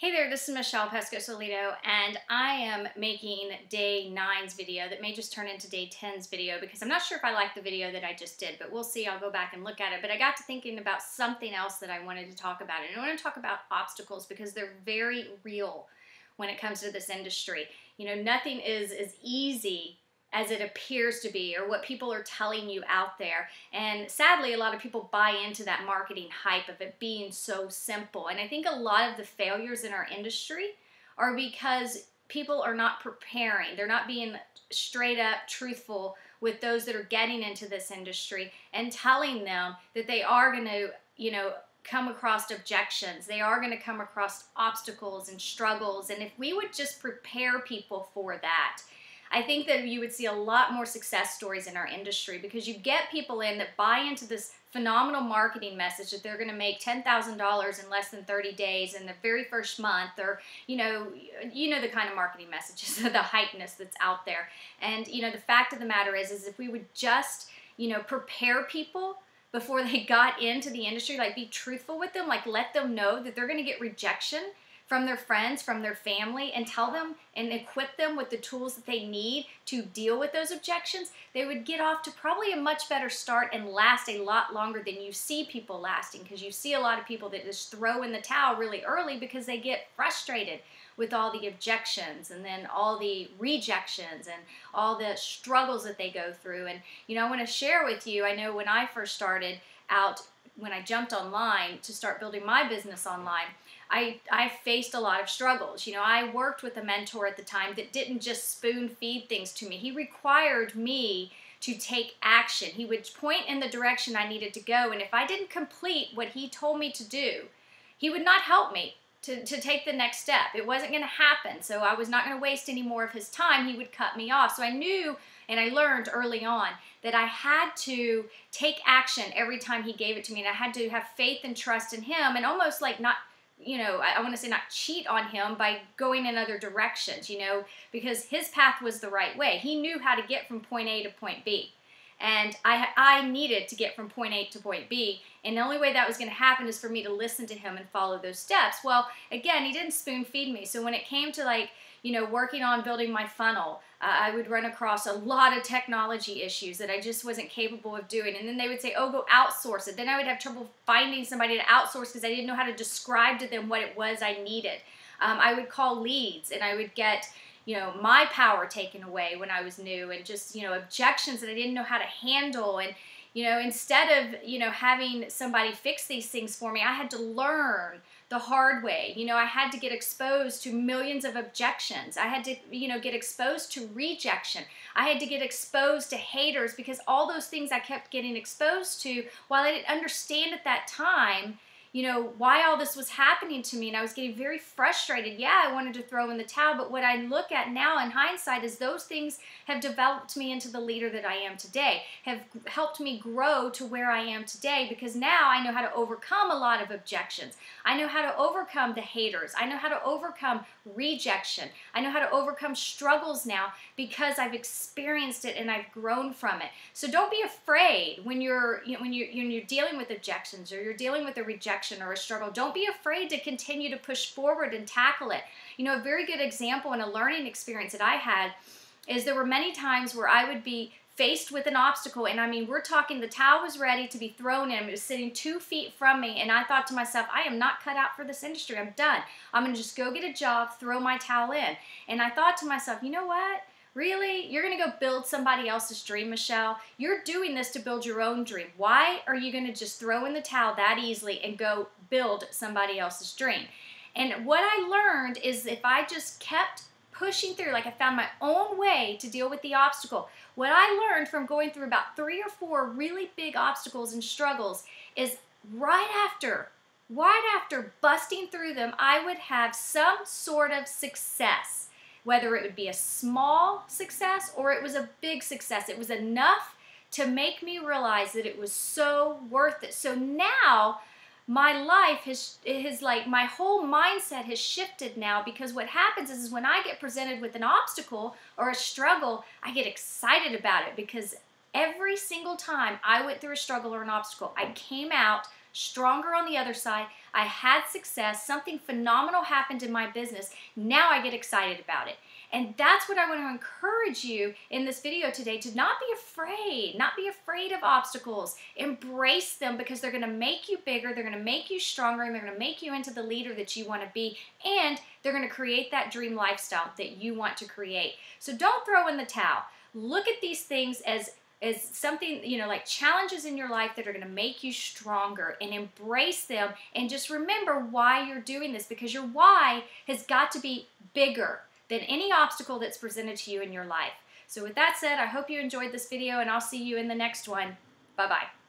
Hey there, this is Michelle Pescosolido, and I am making day 9's video that may just turn into day 10's video because I'm not sure if I like the video that I just did, but we'll see. I'll go back and look at it. But I got to thinking about something else that I wanted to talk about, and I want to talk about obstacles because they're very real when it comes to this industry. You know, nothing is as easy as it appears to be or what people are telling you out there. And sadly, a lot of people buy into that marketing hype of it being so simple. And I think a lot of the failures in our industry are because people are not preparing. They're not being straight up truthful with those that are getting into this industry and telling them that they are going to, come across objections. They are going to come across obstacles and struggles. And if we would just prepare people for that, I think that you would see a lot more success stories in our industry because you get people in that buy into this phenomenal marketing message that they're going to make $10,000 in less than 30 days in the very first month, or you know the kind of marketing messages, the hypeness that's out there. And the fact of the matter is if we would just prepare people before they got into the industry, like be truthful with them, like let them know that they're going to get rejection from their friends, from their family, and tell them and equip them with the tools that they need to deal with those objections, they would get off to probably a much better start and last a lot longer than you see people lasting, because you see a lot of people that just throw in the towel really early because they get frustrated with all the objections and then all the rejections and all the struggles that they go through. And I want to share with you, I know when I first started out, when I jumped online to start building my business online, I faced a lot of struggles. I worked with a mentor at the time that didn't just spoon feed things to me. He required me to take action. He would point in the direction I needed to go, and if I didn't complete what he told me to do, he would not help me to take the next step. It wasn't going to happen, so I was not going to waste any more of his time. He would cut me off. So I knew, and I learned early on, that I had to take action every time he gave it to me, and I had to have faith and trust in him, and almost like not, I want to say not cheat on him by going in other directions, because his path was the right way. He knew how to get from point A to point B. And I needed to get from point A to point B. And the only way that was going to happen is for me to listen to him and follow those steps. Well, again, he didn't spoon feed me. So when it came to working on building my funnel, I would run across a lot of technology issues that I just wasn't capable of doing. And then they would say, oh, go outsource it. Then I would have trouble finding somebody to outsource because I didn't know how to describe to them what it was I needed. I would call leads and I would get my power taken away when I was new, and just, objections that I didn't know how to handle. And, instead of, having somebody fix these things for me, I had to learn the hard way. I had to get exposed to millions of objections. I had to, get exposed to rejection. I had to get exposed to haters, because all those things I kept getting exposed to, while I didn't understand at that time, why all this was happening to me, and I was getting very frustrated. Yeah, I wanted to throw in the towel, but what I look at now in hindsight is those things have developed me into the leader that I am today, have helped me grow to where I am today, because now I know how to overcome a lot of objections. I know how to overcome the haters. I know how to overcome rejection. I know how to overcome struggles now because I've experienced it and I've grown from it. So don't be afraid when you're dealing with objections or you're dealing with a rejection or a struggle. Don't be afraid to continue to push forward and tackle it. A very good example and a learning experience that I had is there were many times where I would be faced with an obstacle, and I mean, we're talking the towel was ready to be thrown in. It was sitting 2 feet from me, and I thought to myself, I am not cut out for this industry. I'm done. I'm going to just go get a job, throw my towel in. And I thought to myself, you know what? Really? You're going to go build somebody else's dream, Michelle? You're doing this to build your own dream. Why are you going to just throw in the towel that easily and go build somebody else's dream? And what I learned is if I just kept pushing through, like I found my own way to deal with the obstacle. What I learned from going through about 3 or 4 really big obstacles and struggles is right after busting through them, I would have some sort of success. Whether it would be a small success or it was a big success, it was enough to make me realize that it was so worth it. So now my life my whole mindset has shifted now, because what happens is when I get presented with an obstacle or a struggle, I get excited about it, because every single time I went through a struggle or an obstacle, I came out stronger on the other side. I had success. Something phenomenal happened in my business. Now I get excited about it. And that's what I want to encourage you in this video today, to not be afraid, not be afraid of obstacles. Embrace them, because they're going to make you bigger, they're going to make you stronger, and they're going to make you into the leader that you want to be, and they're going to create that dream lifestyle that you want to create. So don't throw in the towel. Look at these things as something, like challenges in your life that are going to make you stronger, and embrace them, and just remember why you're doing this, because your why has got to be bigger than any obstacle that's presented to you in your life. So with that said, I hope you enjoyed this video, and I'll see you in the next one. Bye-bye.